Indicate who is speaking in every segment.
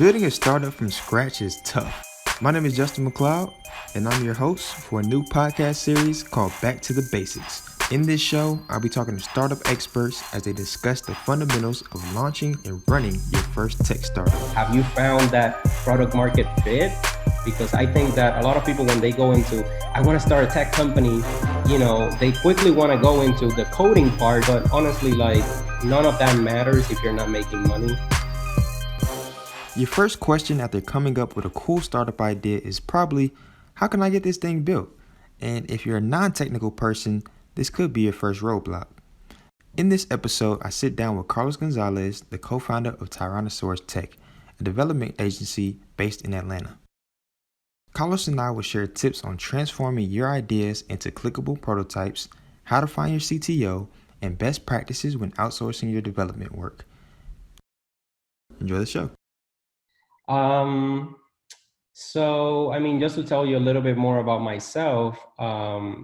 Speaker 1: Building a startup from scratch is tough. My name is Justin McLeod, and I'm your host for a new podcast series called Back to the Basics. In this show, I'll be talking to startup experts as they discuss the fundamentals of launching and running your first tech startup.
Speaker 2: Have you found that product market fit? Because I think that a lot of people, when they go into, I want to start a tech company, they quickly want to go into the coding part, but honestly, like none of that matters if you're not making money.
Speaker 1: Your first question after coming up with a cool startup idea is probably, how can I get this thing built? And if you're a non-technical person, this could be your first roadblock. In this episode, I sit down with Carlos Gonzalez, the co-founder of Tyrannosaurus Tech, a development agency based in Atlanta. Carlos and I will share tips on transforming your ideas into clickable prototypes, how to find your CTO, and best practices when outsourcing your development work. Enjoy the show.
Speaker 2: Just to tell you a little bit more about myself, I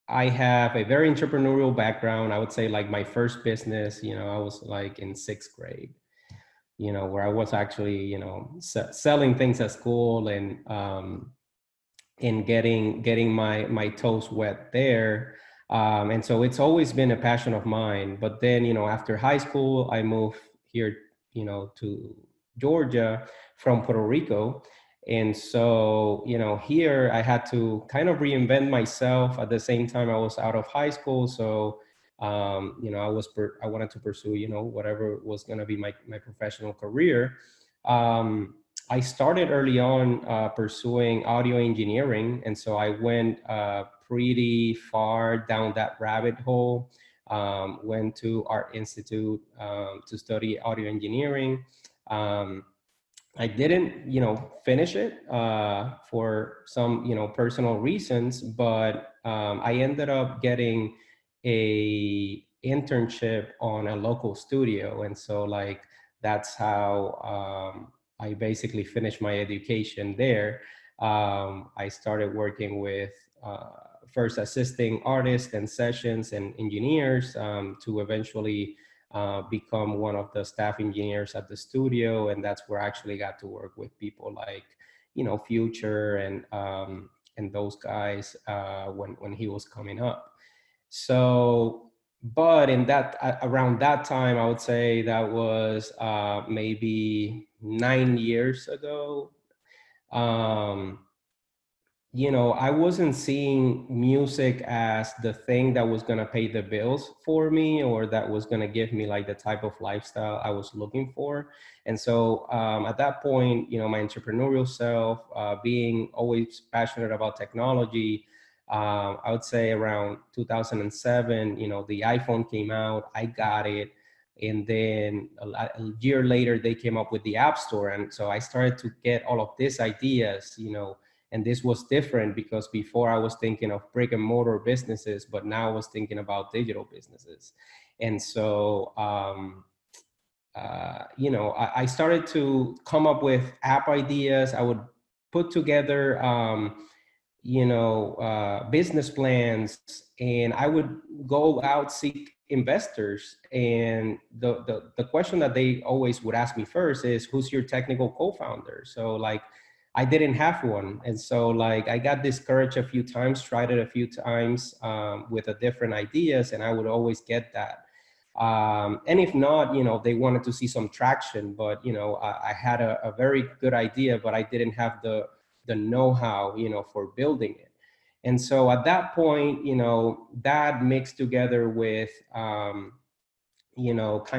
Speaker 2: have a very entrepreneurial background. I would say like my first business, I was like in sixth grade, where I was actually, selling things at school and getting my toes wet there. And so it's always been a passion of mine. But then, after high school, I moved here, to Georgia from Puerto Rico. And so, here I had to kind of reinvent myself. At the same time, I was out of high school. So, I wanted to pursue, whatever was going to be my professional career. I started early on pursuing audio engineering. And so I went pretty far down that rabbit hole, went to Art Institute to study audio engineering. I didn't, finish it for some, personal reasons, but I ended up getting a internship on a local studio. And so like, that's how I basically finished my education there. I started working with first assisting artists and sessions and engineers to eventually become one of the staff engineers at the studio. And that's where I actually got to work with people like, Future and those guys when he was coming up. So, but in that around that time, I would say that was maybe 9 years ago. Um, I wasn't seeing music as the thing that was going to pay the bills for me, or that was going to give me like the type of lifestyle I was looking for. And so at that point, my entrepreneurial self, being always passionate about technology, I would say around 2007, the iPhone came out, I got it. And then a year later, they came up with the App Store. And so I started to get all of these ideas, and this was different because before I was thinking of brick and mortar businesses, but now I was thinking about digital businesses. And so, I started to come up with app ideas. I would put together, business plans, and I would go out, seek investors. And the question that they always would ask me first is, who's your technical co-founder? So like, I didn't have one. And so like, I got discouraged a few times, tried it a few times with a different ideas, and I would always get that. And if not, they wanted to see some traction, but, I had a very good idea, but I didn't have the know-how, for building it. And so at that point, that mixed together with, kind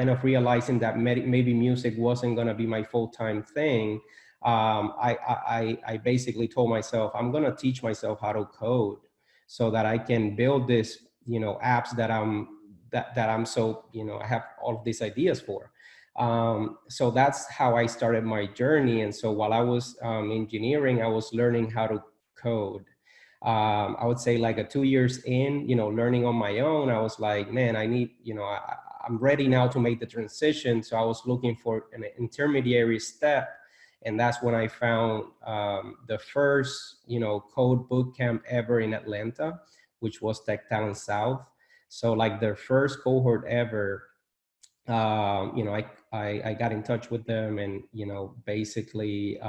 Speaker 2: of realizing that maybe music wasn't going to be my full-time thing. I basically told myself, I'm going to teach myself how to code so that I can build this, apps that I'm so, I have all of these ideas for. So that's how I started my journey. And so while I was engineering, I was learning how to code. I would say like 2 years in, learning on my own, I was like, man, I need, I'm ready now to make the transition. So I was looking for an intermediary step. And that's when I found the first, code bootcamp ever in Atlanta, which was Tech Talent South. So like their first cohort ever, you know, I got in touch with them and, you know, basically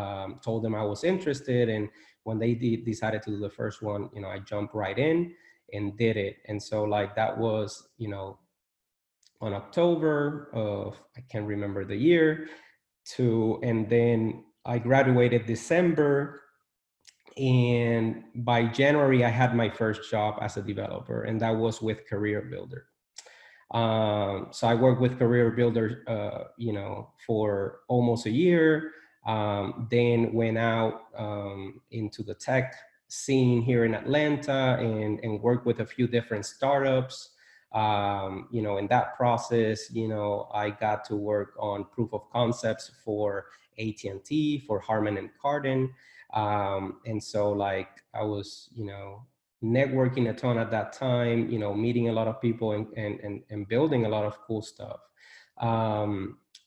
Speaker 2: told them I was interested. And when they decided to do the first one, you know, I jumped right in and did it. And so like that was, you know, on October of, I can't remember the year, and then I graduated December. And by January, I had my first job as a developer, and that was with Career Builder. So I worked with Career Builder, you know, for almost a year. Then went out into the tech scene here in Atlanta and worked with a few different startups. You know, in that process, you know, I got to work on proof of concepts for AT&T, for Harman and Kardon. And so like I was, you know, networking a ton at that time, you know, meeting a lot of people and building a lot of cool stuff.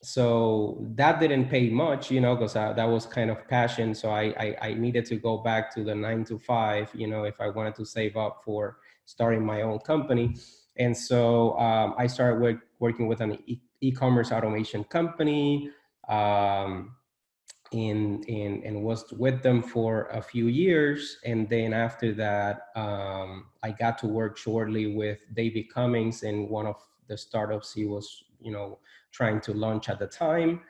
Speaker 2: So that didn't pay much, you know, because that was kind of passion. So I needed to go back to the 9 to 5, you know, if I wanted to save up for starting my own company. And so I started working with an e-commerce automation company. And was with them for a few years. And then after that, I got to work shortly with David Cummings in one of the startups he was, you know, trying to launch at the time.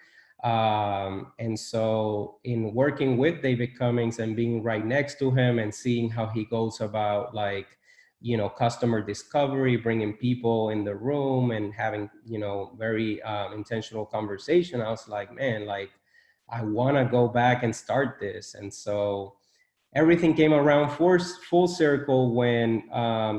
Speaker 2: And so in working with David Cummings and being right next to him and seeing how he goes about like, you know, customer discovery, bringing people in the room and having, you know, very intentional conversation, I was like, man, like, I want to go back and start this. And so everything came around full circle when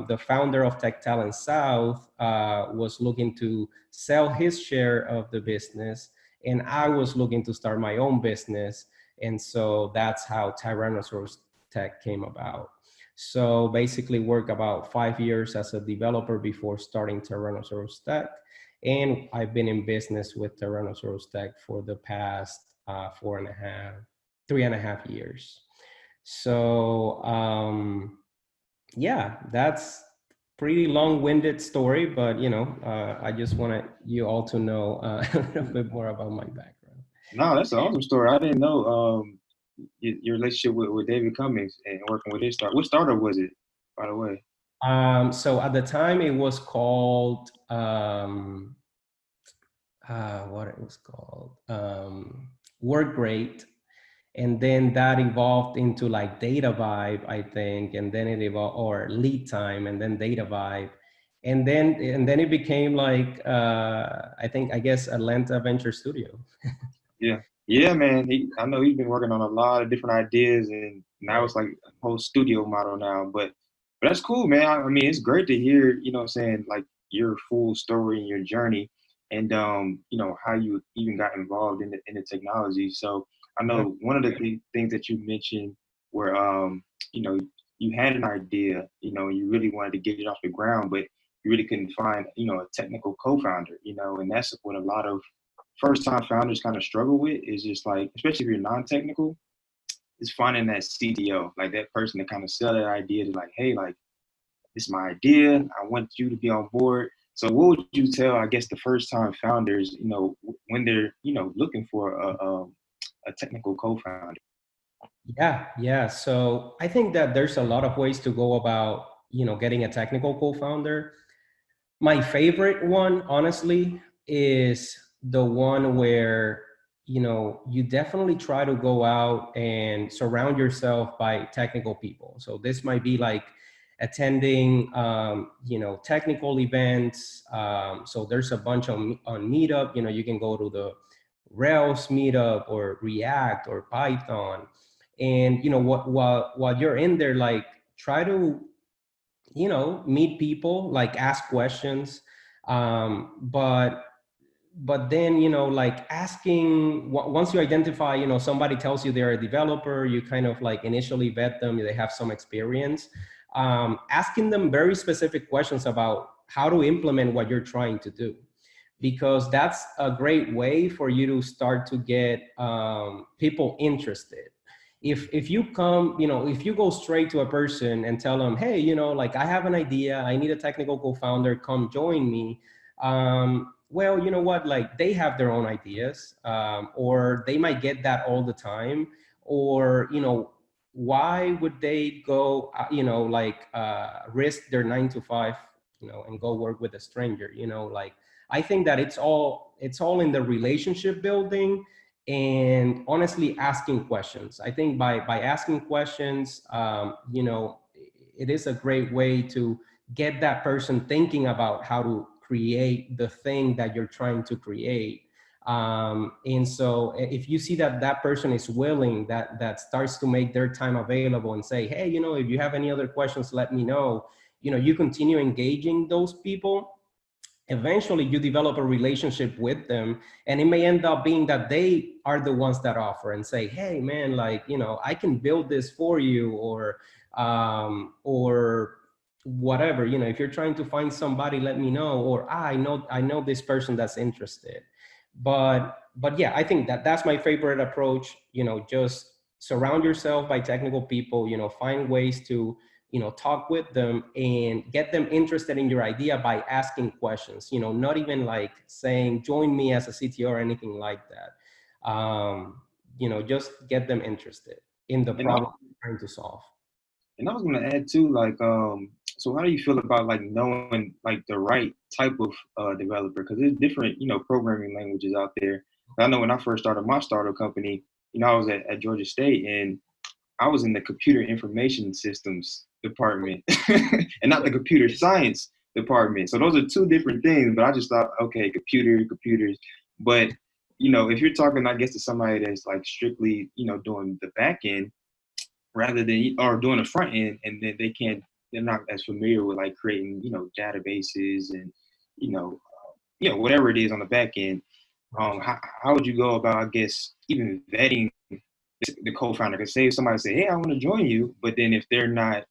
Speaker 2: the founder of Tech Talent South was looking to sell his share of the business. And I was looking to start my own business. And so that's how Tyrannosaurus Tech came about. So basically worked about 5 years as a developer before starting Tyrannosaurus Tech. And I've been in business with Tyrannosaurus Tech for the past 3.5 years. So yeah, that's pretty long-winded story, but you know, I just wanted you all to know a little bit more about my background.
Speaker 1: No, that's an awesome story. I didn't know your relationship with David Cummings and working with his start. What startup was it, by the way?
Speaker 2: So at the time it was called what it was called Work Great, and then that evolved into like Data Vibe, I think, and then it evolved, or Lead Time, and then Data Vibe, and then it became like I guess Atlanta Venture Studio.
Speaker 1: Yeah, yeah, man. I know he's been working on a lot of different ideas, and now
Speaker 2: Right.
Speaker 1: it's like a whole studio model now. But that's cool, man. I mean, it's great to hear, you know, what I'm saying like your full story and your journey, and you know, how you even got involved in the technology. So I
Speaker 2: Yeah.
Speaker 1: know one of the things that you mentioned were, you know, you had an idea, you know, you really wanted to get it off the ground, but you really couldn't find, you know, a technical co-founder, you know, and that's what a lot of first time founders kind of struggle with is just like, especially if you're non-technical, is finding that CTO, like that person to kind of sell that idea to like, hey, like this is my idea. I want you to be on board. So what would you tell, I guess, the first time founders, you know, when they're, you know, looking for a technical co-founder?
Speaker 2: Yeah. So I think that there's a lot of ways to go about, you know, getting a technical co-founder. My favorite one, honestly, is the one where, you know, you definitely try to go out and surround yourself by technical people. So this might be like attending, you know, technical events. So there's a bunch on Meetup. You know, you can go to the Rails Meetup or React or Python, and you know, while you're in there, like try to, you know, meet people, like ask questions, but then, you know, like asking, once you identify, you know, somebody tells you they're a developer, you kind of like initially vet them, they have some experience, asking them very specific questions about how to implement what you're trying to do, because that's a great way for you to start to get people interested. If you come, you know, if you go straight to a person and tell them, hey, you know, like I have an idea, I need a technical co-founder, come join me, well, you know what, like they have their own ideas, or they might get that all the time, or, why would they go, like risk their 9 to 5, and go work with a stranger, like I think that it's all in the relationship building, and honestly asking questions. I think by asking questions, it is a great way to get that person thinking about how to create the thing that you're trying to create. And so if you see that that person is willing, that starts to make their time available and say, hey, if you have any other questions, let me know. You continue engaging those people. Eventually you develop a relationship with them, and it may end up being that they are the ones that offer and say, hey man, like, I can build this for you, or whatever. If you're trying to find somebody, let me know, or I know this person that's interested. But yeah, I think that that's my favorite approach. Just surround yourself by technical people. Find ways to talk with them and get them interested in your idea by asking questions. Not even like saying join me as a CTO or anything like that. Just get them interested in the
Speaker 1: And I,
Speaker 2: problem you're trying to solve.
Speaker 1: and I was gonna add too, like, so how do you feel about like knowing like the right type of developer? Because there's different, programming languages out there. I know when I first started my startup company, I was at Georgia State, and I was in the computer information systems department and not the computer science department. So those are two different things. But I just thought, okay, computers. But if you're talking, I guess, to somebody that's like strictly, doing the back end rather than or doing the front end, and then they're not as familiar with like creating, databases and you know, whatever it is on the back end. How would you go about, I guess, even vetting the co-founder? Because say if somebody say, hey, I want to join you, but then if they're not,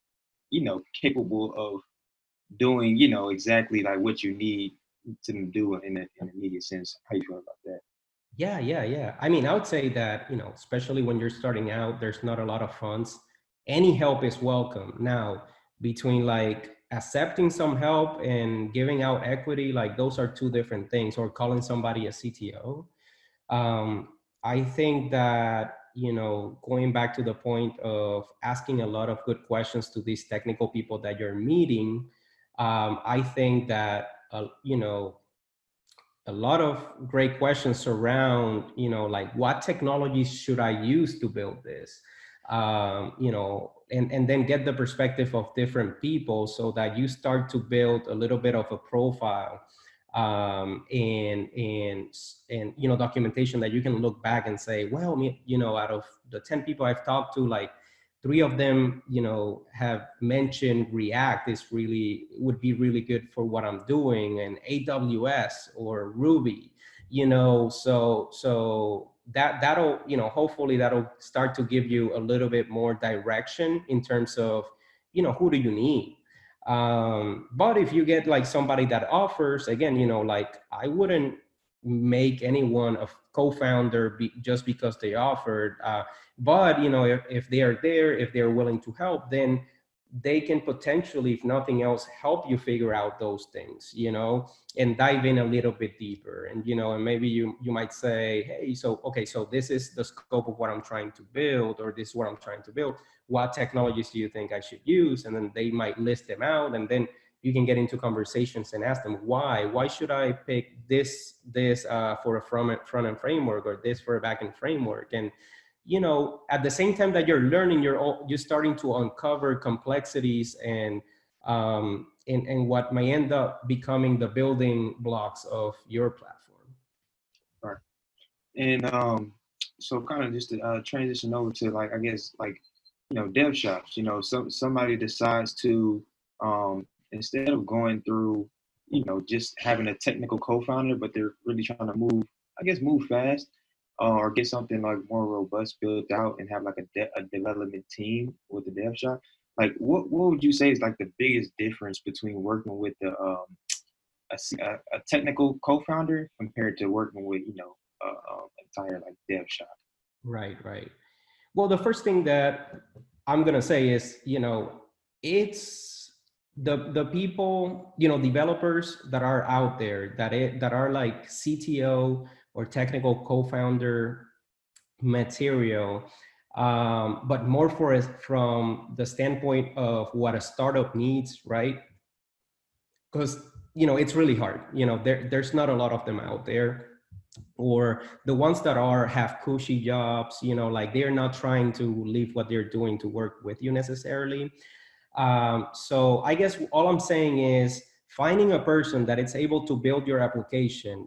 Speaker 1: capable of doing, exactly like what you need to do in an immediate sense, how you feel about that?
Speaker 2: Yeah, yeah, yeah. I mean, I would say that, especially when you're starting out, there's not a lot of funds. Any help is welcome. Now, between like accepting some help and giving out equity, like those are two different things, or calling somebody a CTO. Um, I think that, going back to the point of asking a lot of good questions to these technical people that you're meeting, I think that, a lot of great questions around, like what technologies should I use to build this? And then get the perspective of different people so that you start to build a little bit of a profile, and documentation that you can look back and say, well, out of the 10 people I've talked to, like 3 of them, have mentioned React is really would be really good for what I'm doing, and AWS or Ruby, so that'll, hopefully that'll start to give you a little bit more direction in terms of, who do you need. But if you get like somebody that offers, again, like I wouldn't make anyone a co-founder just because they offered. But if they are there, if they're willing to help, then they can potentially, if nothing else, help you figure out those things, and dive in a little bit deeper. And and maybe you might say, hey, so okay, so this is the scope of what I'm trying to build, or this is what I'm trying to build. What technologies do you think I should use? And then they might list them out, and then you can get into conversations and ask them why should I pick this for a front end framework, or this for a back end framework. And at the same time that you're learning, you're starting to uncover complexities and what may end up becoming the building blocks of your platform.
Speaker 1: Right. And so kind of just to transition over to like, I guess, like, dev shops. Somebody decides to instead of going through, just having a technical co-founder, but they're really trying to move fast, or get something like more robust built out and have like a development team with the dev shop. Like, what would you say is like the biggest difference between working with a technical co-founder compared to working with entire like dev shop?
Speaker 2: Right, right. Well, the first thing that I'm going to say is, it's the people, developers that are out there that are like CTO or technical co-founder material, but more for us from the standpoint of what a startup needs, right? Because it's really hard. There's not a lot of them out there, or the ones that are have cushy jobs. Like they're not trying to leave what they're doing to work with you necessarily. So I guess all I'm saying is finding a person that is able to build your application,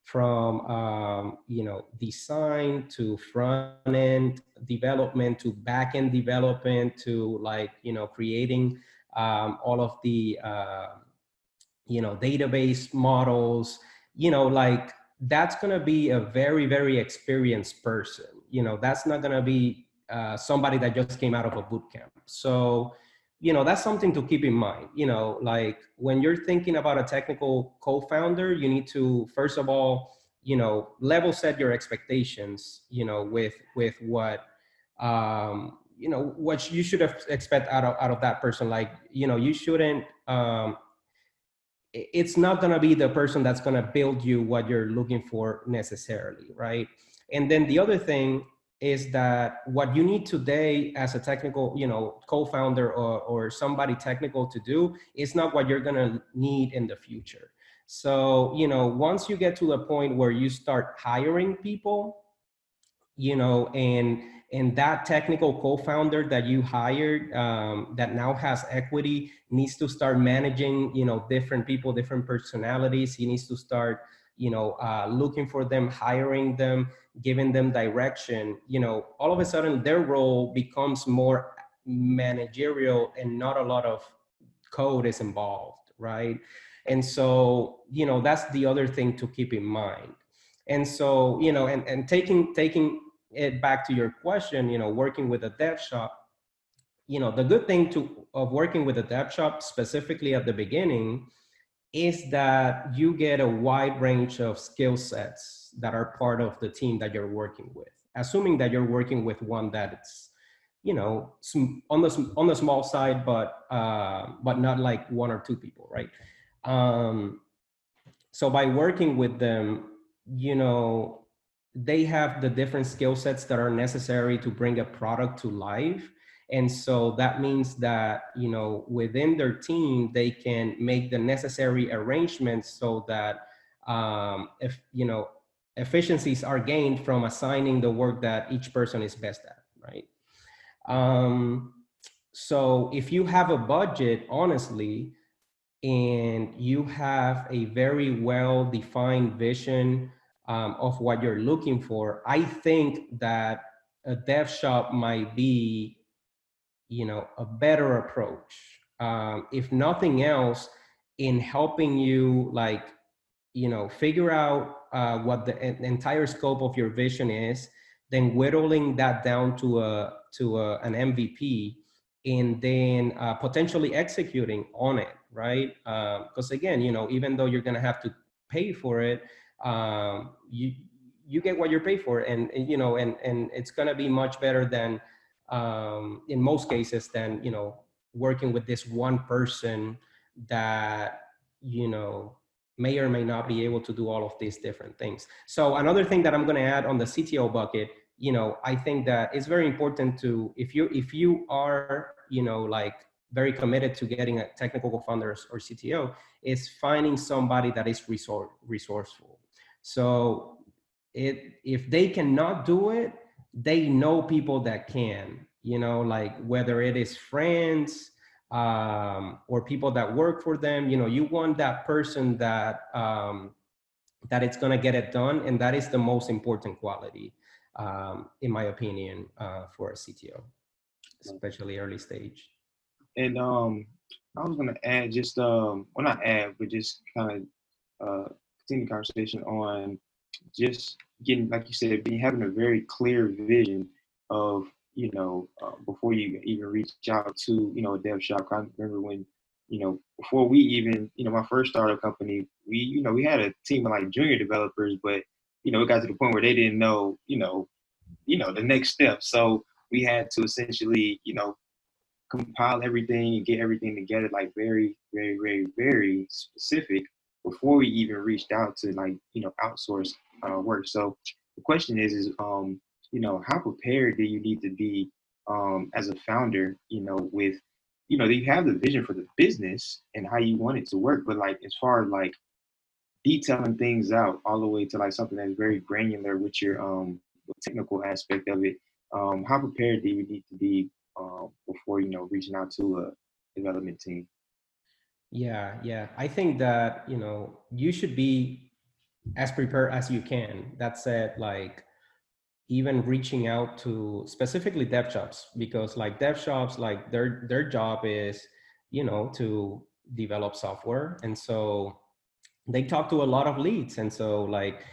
Speaker 2: from design to front end development to back end development to like creating all of the database models. Like that's going to be a very, very experienced person. That's not going to be somebody that just came out of a boot camp. So that's something to keep in mind. Like when you're thinking about a technical co-founder, you need to first of all level set your expectations with what you should expect out of that person. Like you shouldn't it's not going to be the person that's going to build you what you're looking for necessarily, right? And then the other thing is that what you need today as a technical co-founder or somebody technical to do is not what you're going to need in the future. So once you get to the point where you start hiring people, and that technical co-founder that you hired, that now has equity, needs to start managing different people, different personalities. He needs to start looking for them, hiring them, giving them direction. All of a sudden their role becomes more managerial and not a lot of code is involved, right? And so that's the other thing to keep in mind. And so and taking it back to your question, working with a dev shop, the good thing of working with a dev shop specifically at the beginning is that you get a wide range of skill sets that are part of the team that you're working with, assuming that you're working with one that's on the small side, but not like one or two people, right? um, so by working with them, they have the different skill sets that are necessary to bring a product to life. And so that means that within their team they can make the necessary arrangements so that if efficiencies are gained from assigning the work that each person is best at, right? um, so if you have a budget, honestly, and you have a very well defined vision of what you're looking for, I think that a dev shop might be, a better approach. If nothing else, in helping you like, figure out what the entire scope of your vision is, then whittling that down to an MVP, and then potentially executing on it, right? Because again, even though you're gonna have to pay for it, you get what you pay for, and it's gonna be much better than in most cases than working with this one person that may or may not be able to do all of these different things. So another thing that I'm going to add on the CTO bucket, I think that it's very important to, if you are, like very committed to getting a technical co-founder or CTO, is finding somebody that is resourceful. So if they cannot do it, they know people that can, like whether it is friends, or people that work for them. You want that person that it's going to get it done, and that is the most important quality, in my opinion, for a CTO, especially early stage.
Speaker 3: And I was gonna add just well, not add, but just kind of continue the conversation on just getting, like you said, being having a very clear vision of before you even reach out to a dev shop. I remember when before we even my first startup company, we had a team of like junior developers, but it got to the point where they didn't know the next step. So we had to essentially compile everything and get everything together, like very, very, very, very specific before we even reached out to like, outsource work. So the question is, how prepared do you need to be as a founder, with, you have the vision for the business and how you want it to work, but like as far as like detailing things out all the way to like something that's very granular with your the technical aspect of it, how prepared do you need to be before reaching out to a development team?
Speaker 2: Yeah. I think that, you should be as prepared as you can. That said, like, even reaching out to specifically dev shops, because like dev shops, like their job is, to develop software. And so they talk to a lot of leads. And so like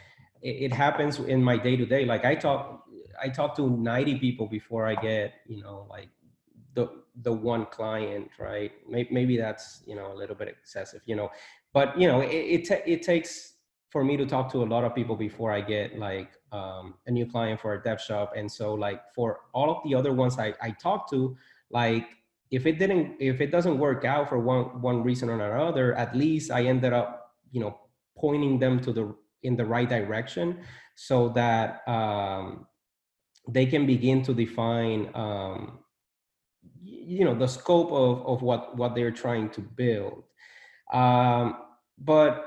Speaker 2: it happens in my day to day. Like I talk to 90 people before I get, like the one client, right? Maybe that's, a little bit excessive, but it takes for me to talk to a lot of people before I get like a new client for a dev shop. And so like for all of the other ones I talk to, like if it doesn't work out for one reason or another, at least I ended up, pointing them in the right direction, so that they can begin to define the scope of what they're trying to build. But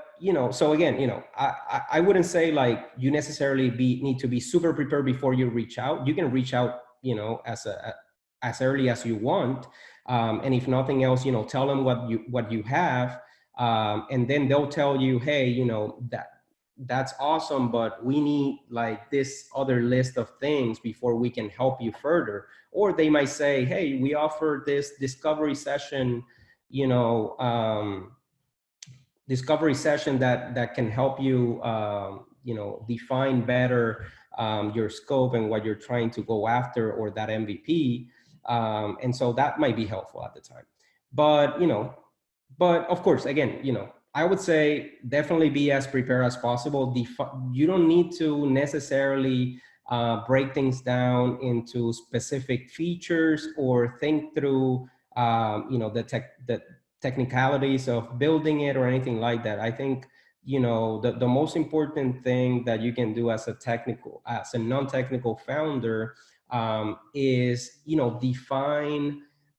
Speaker 2: so again, I wouldn't say like you necessarily need to be super prepared before you reach out. You can reach out, as early as you want, and if nothing else, tell them what you have, and then they'll tell you, hey, that's awesome, but we need like this other list of things before we can help you further. Or they might say, hey, we offer this discovery session, you know discovery session that can help you define better your scope and what you're trying to go after, or that MVP. And so that might be helpful at the time. But but of course, again, I would say definitely be as prepared as possible. You don't need to necessarily break things down into specific features or think through the technicalities of building it or anything like that. I think the most important thing that you can do as a non-technical founder, is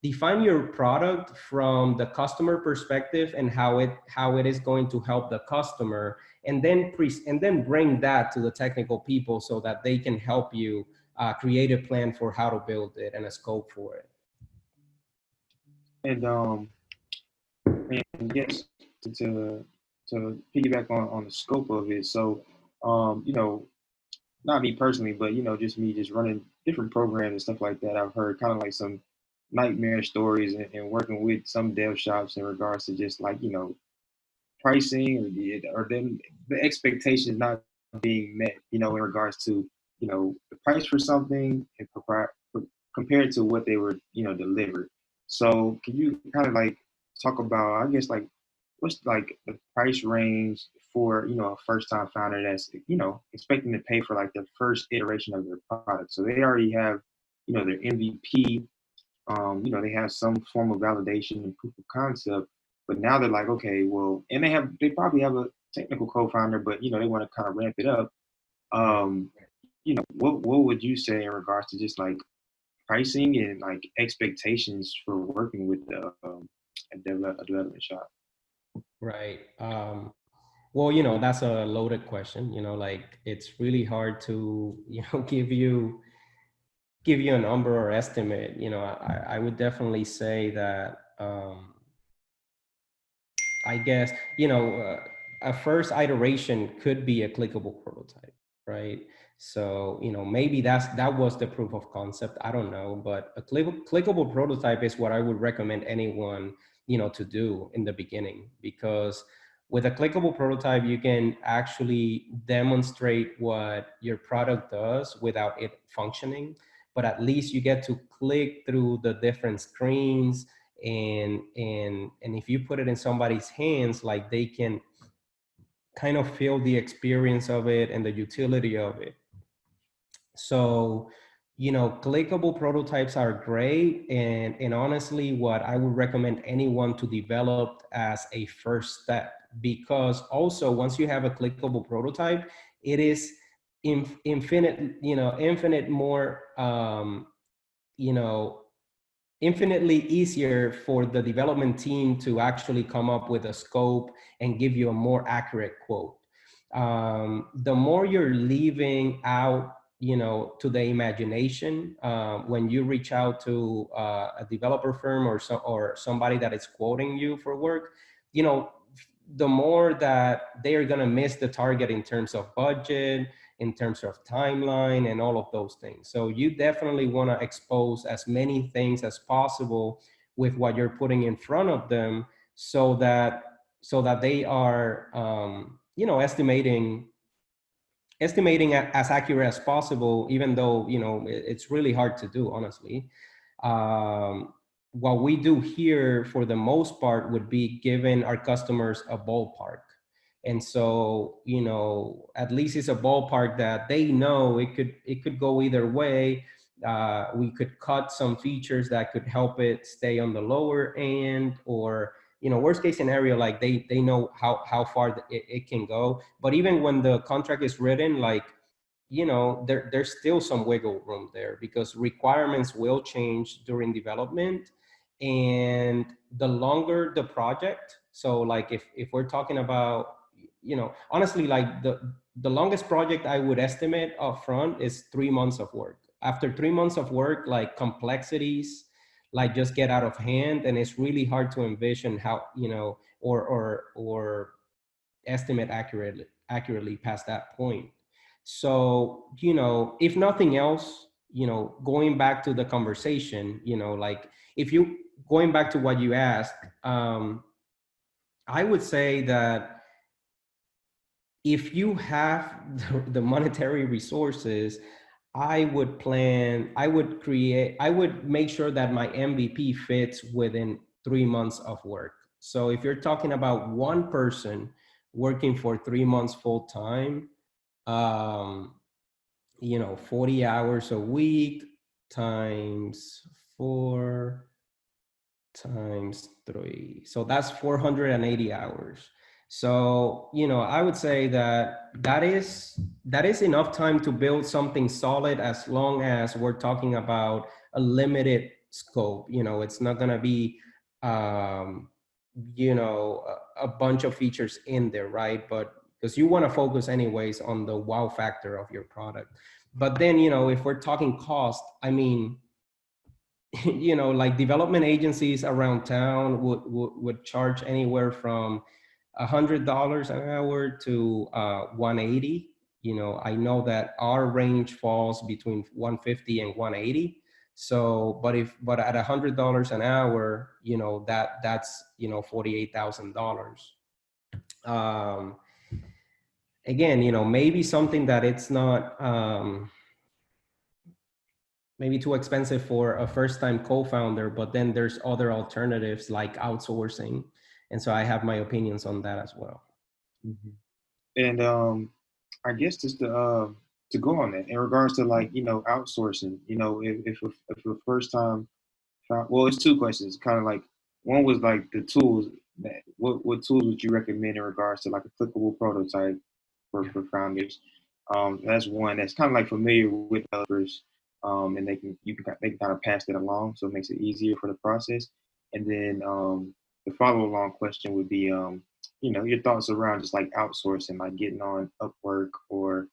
Speaker 2: define your product from the customer perspective and how it is going to help the customer, and then bring that to the technical people so that they can help you create a plan for how to build it and a scope for it.
Speaker 3: And and yes, to piggyback on the scope of it. So, not me personally, but just me just running different programs and stuff like that. I've heard kind of like some nightmare stories and working with some dev shops in regards to just like pricing or then the expectations not being met. In regards to the price for something and compared to what they were delivered. So can you kind of like talk about, I guess, like what's like the price range for a first time founder that's expecting to pay for like the first iteration of their product? So they already have their MVP, they have some form of validation and proof of concept, but now they're like, okay, well, and they probably have a technical co-founder, but they want to kind of ramp it up. um what would you say in regards to just like pricing and like expectations for working with a development shop?
Speaker 2: Right. Well, that's a loaded question. Like it's really hard to, give you a number or estimate. I would definitely say that, I guess, a first iteration could be a clickable prototype, right? So, maybe that was the proof of concept. I don't know, but a clickable prototype is what I would recommend anyone, to do in the beginning, because with a clickable prototype, you can actually demonstrate what your product does without it functioning, but at least you get to click through the different screens, and if you put it in somebody's hands, like they can kind of feel the experience of it and the utility of it. So clickable prototypes are great. And honestly, what I would recommend anyone to develop as a first step, because also once you have a clickable prototype, it is infinite, infinite more, you know, infinitely easier for the development team to actually come up with a scope and give you a more accurate quote. The more you're leaving out, to the imagination, when you reach out to a developer firm or somebody that is quoting you for work, you know, the more that they are going to miss the target in terms of budget, in terms of timeline, and all of those things. So you definitely want to expose as many things as possible with what you're putting in front of them, so that they are, estimating as accurate as possible, even though, it's really hard to do, honestly. Um, what we do here for the most part would be giving our customers a ballpark. And so, at least it's a ballpark that they know it could go either way. We could cut some features that could help it stay on the lower end, or, worst case scenario, like they know how far it can go. But even when the contract is written, like, there's still some wiggle room there, because requirements will change during development. And the longer the project, so like if we're talking about, honestly, like the longest project I would estimate up front is 3 months of work. After 3 months of work, like, complexities like just get out of hand, and it's really hard to envision how, or estimate accurately past that point. So, if nothing else, going back to the conversation, like, if you going back to what you asked, I would say that if you have the monetary resources, I would make sure that my MVP fits within 3 months of work. So if you're talking about one person working for 3 months full time, um, 40 hours a week times 4 times 3. So that's 480 hours. So, I would say that is enough time to build something solid, as long as we're talking about a limited scope. It's not going to be, a bunch of features in there, right? But because you want to focus anyways on the wow factor of your product. But then, if we're talking cost, I mean, like, development agencies around town would charge anywhere from $100 an hour to 180. I know that our range falls between 150 and 180. So, but at $100 an hour, that's $48,000. Um, Again, maybe something that it's not. Maybe too expensive for a first-time co-founder, but then there's other alternatives like outsourcing. And so I have my opinions on that as well.
Speaker 3: Mm-hmm. And I guess just to go on that in regards to, like, outsourcing. If a first time, well, it's two questions. Kind of like, one was like the tools that what tools would you recommend in regards to like a clickable prototype for founders? That's one that's kind of like familiar with developers, and they can kind of pass that along, so it makes it easier for the process. And then the follow along question would be, your thoughts around just like outsourcing, like getting on Upwork, or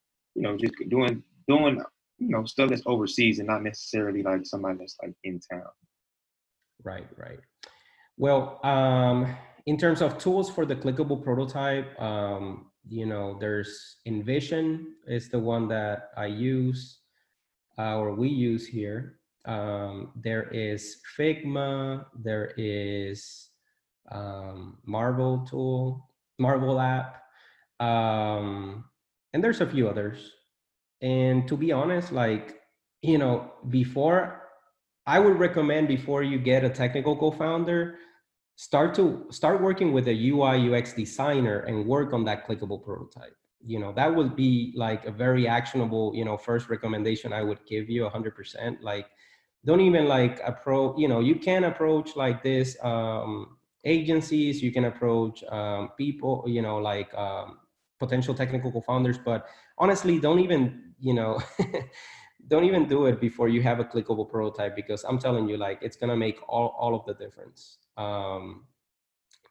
Speaker 3: just doing stuff that's overseas and not necessarily like somebody that's like in town.
Speaker 2: Right. Well, in terms of tools for the clickable prototype, there's Envision is the one that I use, or we use here. There is Figma, there is Marvel app, and there's a few others. And to be honest, like, before, I would recommend, before you get a technical co-founder, start working with a UI UX designer and work on that clickable prototype. that would be like a very actionable, first recommendation I would give you 100%. Like, don't even like approach, you can approach like this, agencies, you can approach people, like potential technical co-founders, but honestly, don't even, don't even do it before you have a clickable prototype, because I'm telling you, like, it's gonna make all of the difference.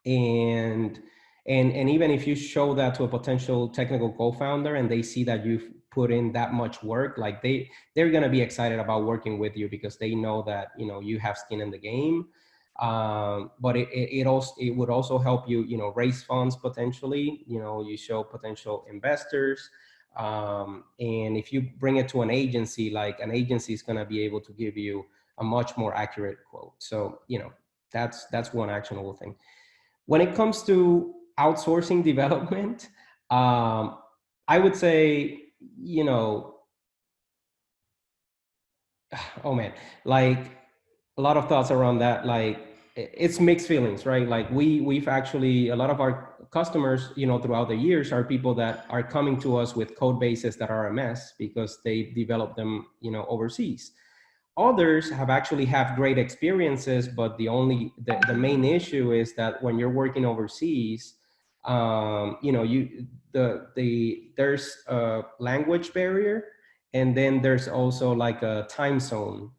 Speaker 2: And even if you show that to a potential technical co-founder and they see that you've put in that much work, like they're going to be excited about working with you, because they know that you have skin in the game. But it would also help you raise funds potentially. You show potential investors, and if you bring it to an agency, like an agency is going to be able to give you a much more accurate quote. So that's one actionable thing. When it comes to outsourcing development, I would say, oh man, like a lot of thoughts around that. Like, it's mixed feelings, right? Like we've actually, a lot of our customers, throughout the years, are people that are coming to us with code bases that are a mess because they developed them, overseas. Others have actually had great experiences, but the main issue is that when you're working overseas, there's a language barrier, and then there's also like a time zone,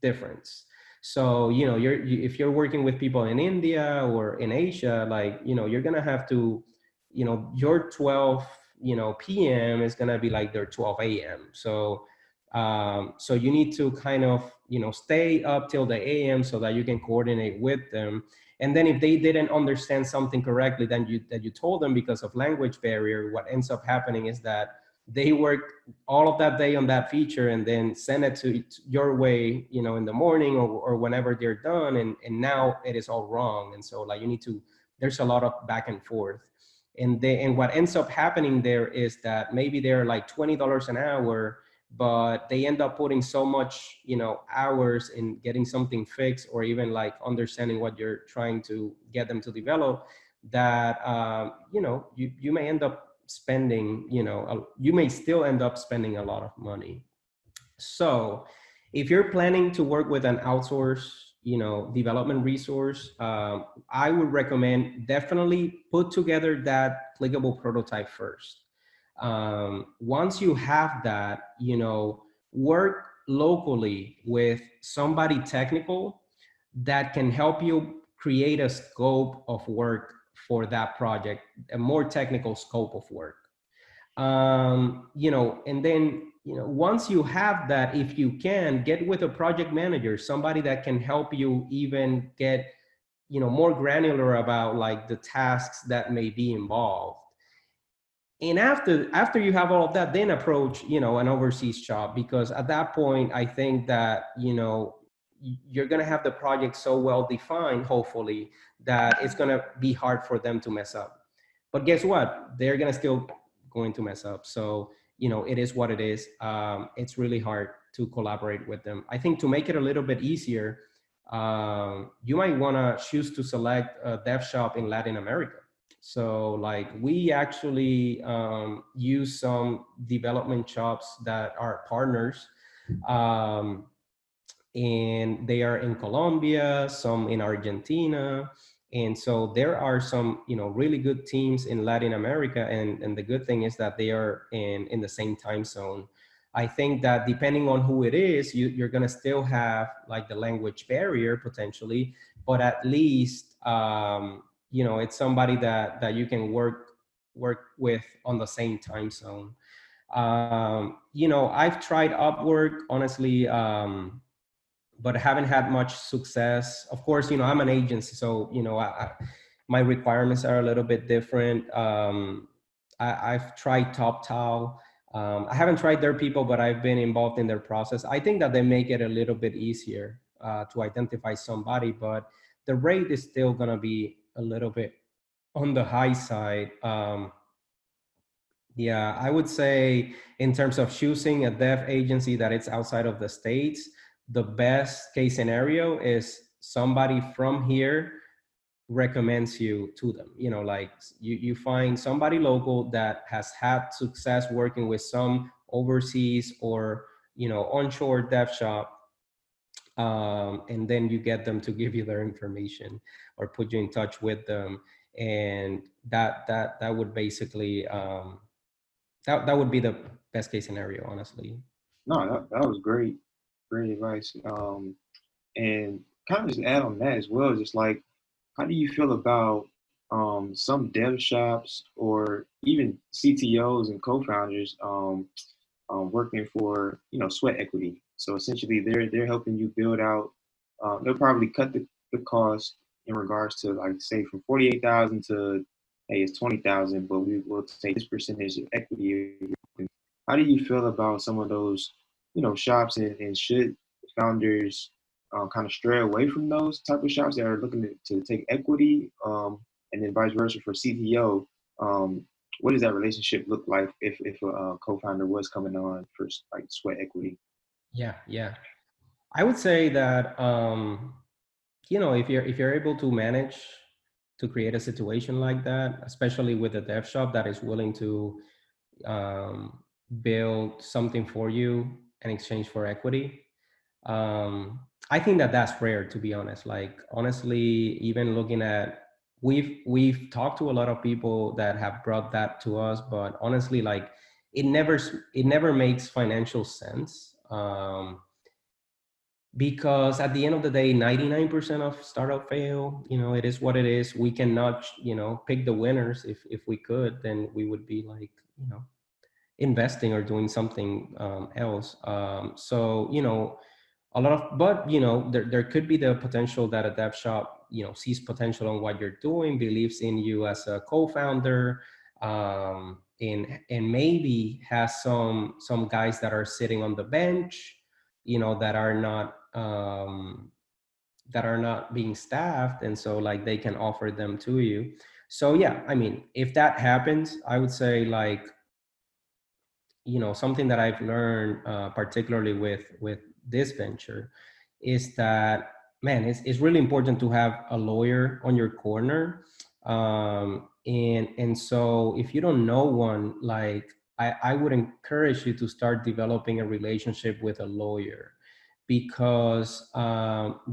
Speaker 2: difference. So if you're working with people in India or in Asia, like you're gonna have to, your 12 p.m. is gonna be like their 12 a.m. So you need to kind of stay up till the a.m. so that you can coordinate with them. And then if they didn't understand something correctly, then you told them, because of language barrier, what ends up happening is that they work all of that day on that feature and then send it to your way, in the morning or whenever they're done. And now it is all wrong. And so like there's a lot of back and forth. And what ends up happening there is that maybe they're like $20 an hour, but they end up putting so much, hours in getting something fixed, or even like understanding what you're trying to get them to develop, that, you may end up spending, you may still end up spending a lot of money. So if you're planning to work with an outsourced, development resource, I would recommend definitely put together that clickable prototype first. Once you have that, work locally with somebody technical that can help you create a scope of work for that project, a more technical scope of work. And then, once you have that, if you can get with a project manager, somebody that can help you even get, more granular about like the tasks that may be involved. And after you have all of that, then approach, an overseas job, because at that point, I think that, you're going to have the project so well defined, hopefully, that it's going to be hard for them to mess up. But guess what? They're going to still going to mess up. So, it is what it is. It's really hard to collaborate with them. I think to make it a little bit easier, you might want to choose to select a dev shop in Latin America. So like we actually use some development shops that are partners, and they are in Colombia, some in Argentina. And so there are some, really good teams in Latin America. And the good thing is that they are in the same time zone. I think that depending on who it is, you're going to still have like the language barrier potentially, but at least, it's somebody that you can work with on the same time zone. I've tried Upwork, honestly, but haven't had much success. Of course, I'm an agency, so, my requirements are a little bit different. I've tried TopTal. I haven't tried their people, but I've been involved in their process. I think that they make it a little bit easier to identify somebody, but the rate is still going to be a little bit on the high side. Yeah, I would say in terms of choosing a dev agency that it's outside of the States, the best case scenario is somebody from here recommends you to them. You know, like you find somebody local that has had success working with some overseas or, you know, onshore dev shop, and then you get them to give you their information or put you in touch with them, and that would basically that would be the best case scenario, honestly.
Speaker 3: No, that was great, great advice. And kind of just add on that as well, just like, how do you feel about some dev shops or even CTOs and co-founders working for, you know, sweat equity? So essentially, they're helping you build out. They'll probably cut the cost in regards to, like, say, from 48,000 to, hey, it's 20,000, but we will take this percentage of equity. How do you feel about some of those, you know, shops, and should founders kind of stray away from those type of shops that are looking to take equity, and then vice versa for CTO? What does that relationship look like if a co-founder was coming on for, like, sweat equity?
Speaker 2: Yeah, I would say that you know, if you're able to manage to create a situation like that, especially with a dev shop that is willing to build something for you in exchange for equity, I think that that's rare, to be honest. Like, honestly, even looking at, we've talked to a lot of people that have brought that to us, but honestly, like, it never makes financial sense. Because at the end of the day, 99% of startup fail. You know, it is what it is. We cannot, you know, pick the winners. If we could, then we would be, like, you know, investing or doing something else. So, you know, a lot of, but, you know, there could be the potential that a dev shop, you know, sees potential on what you're doing, believes in you as a co-founder, and maybe has some guys that are sitting on the bench, you know, that are not being staffed, and so, like, they can offer them to you. So yeah, I mean, if that happens, I would say, like, you know, something that I've learned, particularly with this venture, is that, man, it's really important to have a lawyer on your corner. And so if you don't know one, like, I would encourage you to start developing a relationship with a lawyer, because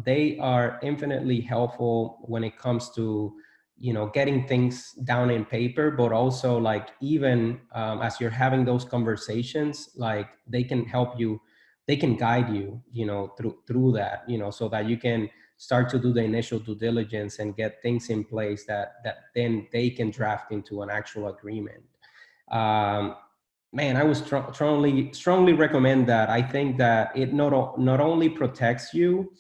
Speaker 2: they are infinitely helpful when it comes to, you know, getting things down in paper, but also, like, even as you're having those conversations, like, they can help you, they can guide you, you know, through that, you know, so that you can start to do the initial due diligence and get things in place that then they can draft into an actual agreement. um, Man, I would strongly recommend that. I think that it not only protects you,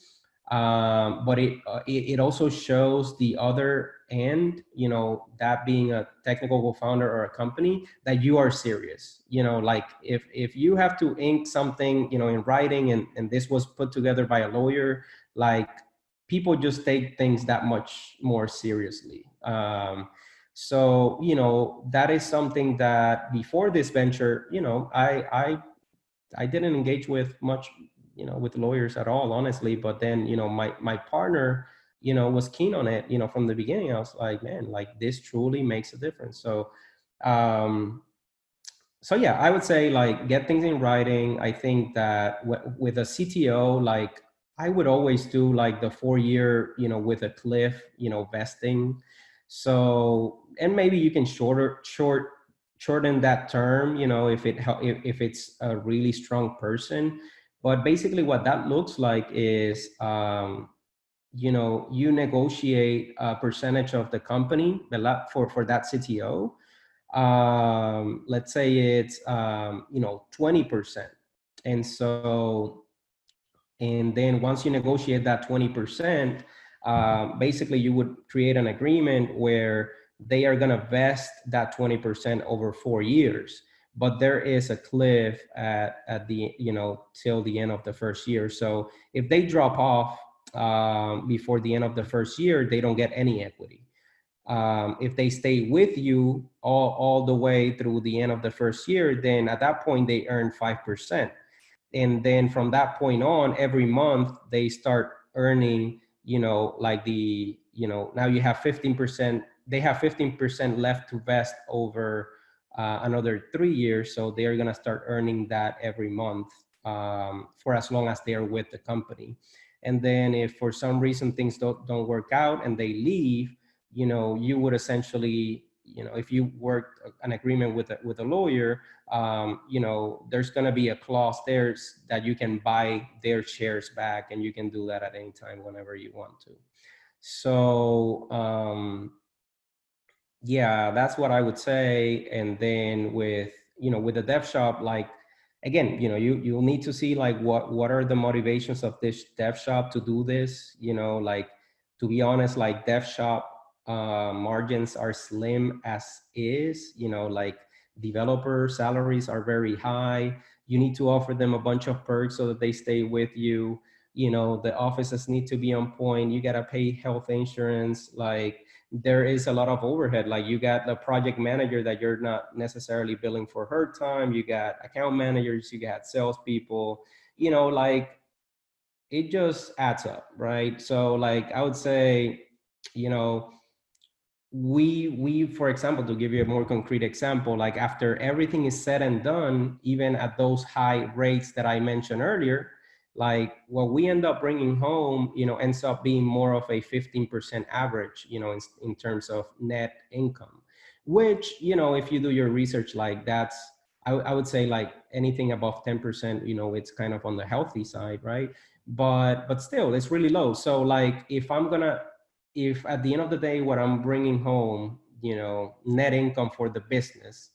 Speaker 2: but it also shows the other end, you know, that being a technical co-founder or a company, that you are serious. You know, like, if you have to ink something, you know, in writing, and this was put together by a lawyer, like, people just take things that much more seriously. So, you know, that is something that before this venture, you know, I didn't engage with much, you know, with lawyers at all, honestly. But then, you know, my partner, you know, was keen on it, you know, from the beginning. I was like, man, like, this truly makes a difference. So, um, so yeah, I would say, like, get things in writing. I think that with a CTO, like, I would always do, like, the 4 year, you know, with a cliff, you know, vesting. So, and maybe you can shorten that term, you know, if it's a really strong person. But basically, what that looks like is, you know, you negotiate a percentage of the company for that CTO. Let's say it's, you know, 20%. And so, and then once you negotiate that 20%, basically you would create an agreement where they are going to vest that 20% over 4 years. But there is a cliff at the, you know, till the end of the first year. So if they drop off before the end of the first year, they don't get any equity. If they stay with you all the way through the end of the first year, then at that point they earn 5%. And then from that point on, every month they start earning like now you have 15%, they have 15% left to vest over another 3 years. So they're going to start earning that every month for as long as they're with the company. And then if for some reason things don't work out and they leave, you would essentially, if you worked an agreement with a lawyer, there's going to be a clause there that you can buy their shares back, and you can do that at any time whenever you want to. So yeah, that's what I would say. And then with the dev shop, like, again, you'll need to see like what are the motivations of this dev shop to do this. Like, to be honest, like dev shop margins are slim as is. Like developer salaries are very high. You need to offer them a bunch of perks so that they stay with you. The offices need to be on point. You got to pay health insurance. Like, there is a lot of overhead. Like, you got the project manager that you're not necessarily billing for her time. You got account managers, you got salespeople, like it just adds up, right? So like I would say, we for example, to give you a more concrete example, like after everything is said and done, even at those high rates that I mentioned earlier, like what we end up bringing home, ends up being more of a 15% average, in terms of net income, which, if you do your research, like that's, I would say like anything above 10%, it's kind of on the healthy side, right? But still, it's really low. So like if at the end of the day, what I'm bringing home, net income for the business,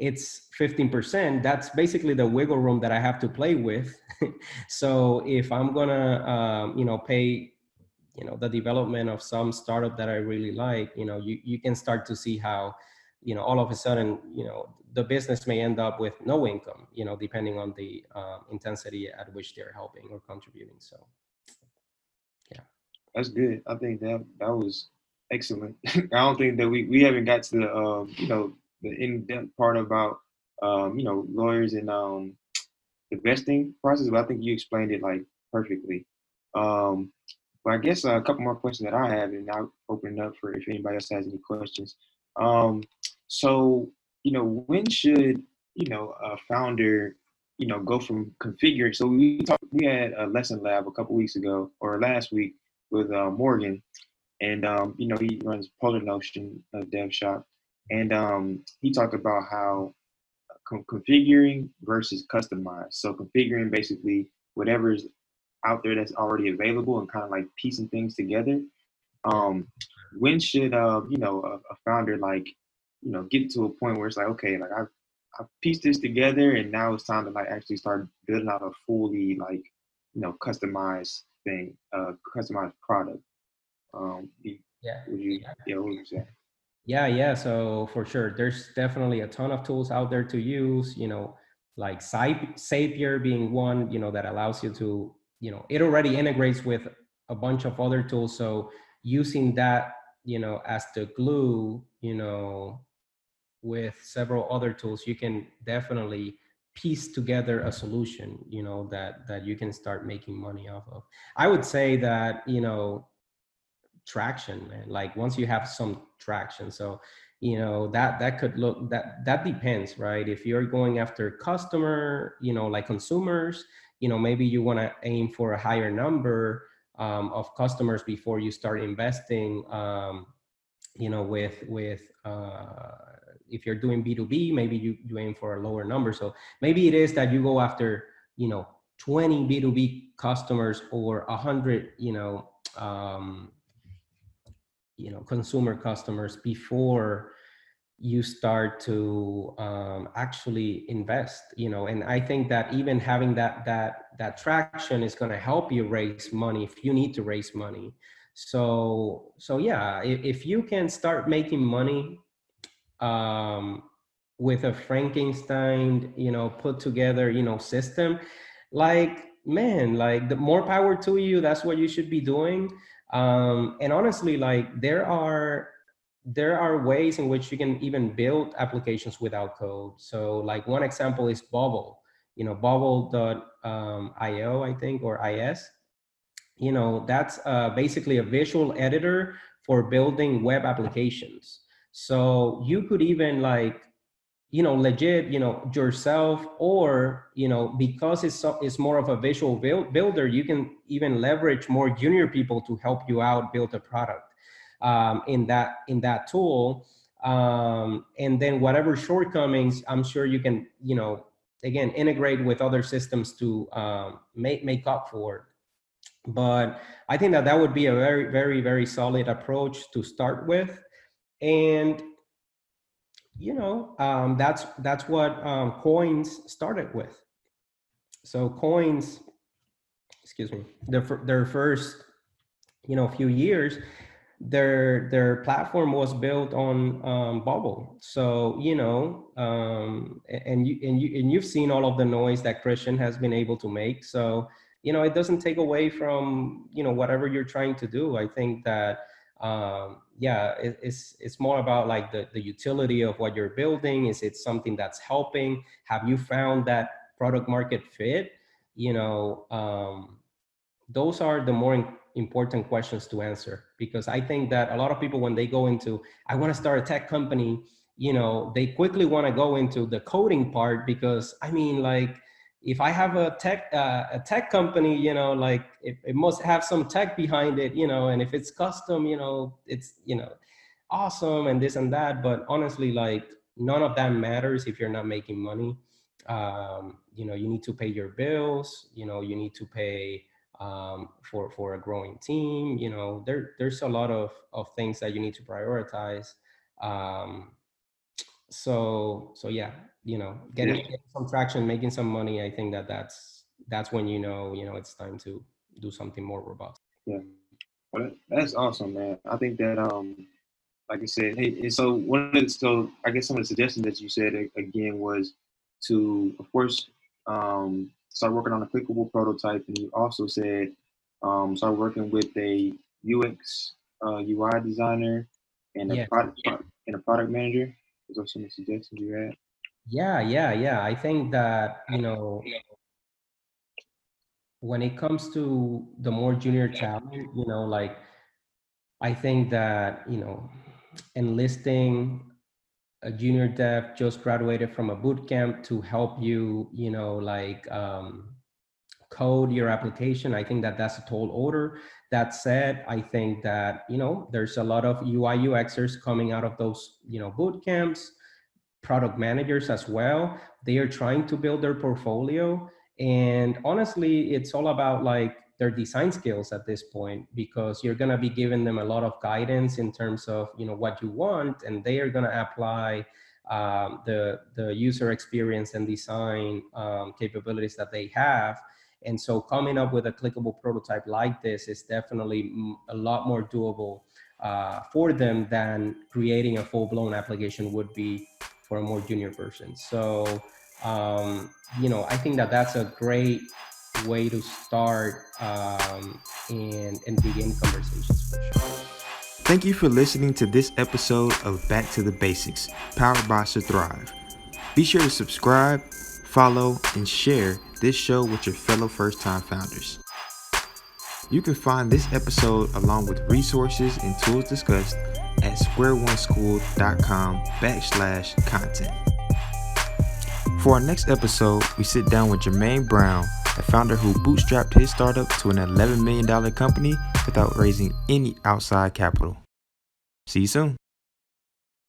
Speaker 2: it's 15%, that's basically the wiggle room that I have to play with. So if I'm gonna, pay, the development of some startup that I really like, you can start to see how, all of a sudden, the business may end up with no income, depending on the intensity at which they're helping or contributing. So yeah.
Speaker 3: That's good. I think that was excellent. I don't think that we haven't got to the the in-depth part about lawyers and the vesting process, but I think you explained it like perfectly. Um, but I guess a couple more questions that I have, and I'll open it up for if anybody else has any questions. Um, so when should a founder go from configuring? So we had a lesson lab a couple weeks ago or last week with Morgan, and he runs Polar Notion Dev Shop, and he talked about how configuring versus customized. So configuring basically whatever's out there that's already available and kind of like piecing things together. Um, when should a founder like get to a point where it's like, okay, like I've pieced this together and now it's time to like actually start building out a fully like customized thing, customized product.
Speaker 2: Yeah.
Speaker 3: Would you yeah, what would you say?
Speaker 2: Yeah. So for sure, there's definitely a ton of tools out there to use, like Zapier being one, that allows you to, it already integrates with a bunch of other tools. So using that, as the glue, with several other tools, you can definitely piece together a solution, that you can start making money off of. I would say that, traction, man. Like once you have some traction, so that could look, that depends, right? If you're going after customer, like consumers, maybe you want to aim for a higher number of customers before you start investing. With if you're doing B2B, maybe you aim for a lower number. So maybe it is that you go after 20 B2B customers or 100 consumer customers before you start to actually invest. And I think that even having that traction is going to help you raise money if you need to raise money. So yeah, if you can start making money with a Frankenstein put together system, like, man, like the more power to you. That's what you should be doing. And honestly, like there are ways in which you can even build applications without code. So like one example is Bubble, bubble.io, I think, or is. that's basically a visual editor for building web applications. So you could even like, legit, yourself, or, because it's more of a visual builder, you can even leverage more junior people to help you out build a product in that tool. And then whatever shortcomings, I'm sure you can, again, integrate with other systems to make up for it. But I think that would be a very, very, very solid approach to start with. And that's what coins started with. So coins, excuse me, their first few years, their platform was built on Bubble. So you've seen all of the noise that Christian has been able to make. So it doesn't take away from whatever you're trying to do. I think that it's more about like the utility of what you're building. Is it something that's helping? Have you found that product market fit? Those are the more important questions to answer, because I think that a lot of people, when they go into, I want to start a tech company, they quickly want to go into the coding part, because I mean, like, if I have a tech company, like it must have some tech behind it, and if it's custom, it's, awesome, and this and that. But honestly, like, none of that matters if you're not making money. You need to pay your bills, you need to pay for a growing team. There's a lot of things that you need to prioritize. So yeah, getting some traction, making some money. I think that's when it's time to do something more robust.
Speaker 3: Yeah, well, that's awesome, man. I think that like I said, hey, and so I guess some of the suggestions that you said again was to, of course, start working on a clickable prototype, and you also said start working with a UX UI designer and a
Speaker 2: Yeah.
Speaker 3: product manager. Those are some of the suggestions you had.
Speaker 2: Yeah. I think that when it comes to the more junior talent, like, I think that enlisting a junior dev just graduated from a boot camp to help you, like, code your application. I think that that's a tall order. That said, I think that there's a lot of UI UXers coming out of those boot camps, product managers as well. They are trying to build their portfolio, and honestly, it's all about like their design skills at this point, because you're going to be giving them a lot of guidance in terms of what you want, and they are going to apply the user experience and design capabilities that they have. And so coming up with a clickable prototype like this is definitely a lot more doable for them than creating a full-blown application would be for a more junior person. So, I think that that's a great way to start and begin conversations, for sure.
Speaker 1: Thank you for listening to this episode of Back to the Basics, powered by Thrive. Be sure to subscribe, follow, and share this show with your fellow first-time founders. You can find this episode along with resources and tools discussed at squareoneschool.com/content. For our next episode, we sit down with Jermaine Brown, a founder who bootstrapped his startup to an $11 million company without raising any outside capital. See you soon.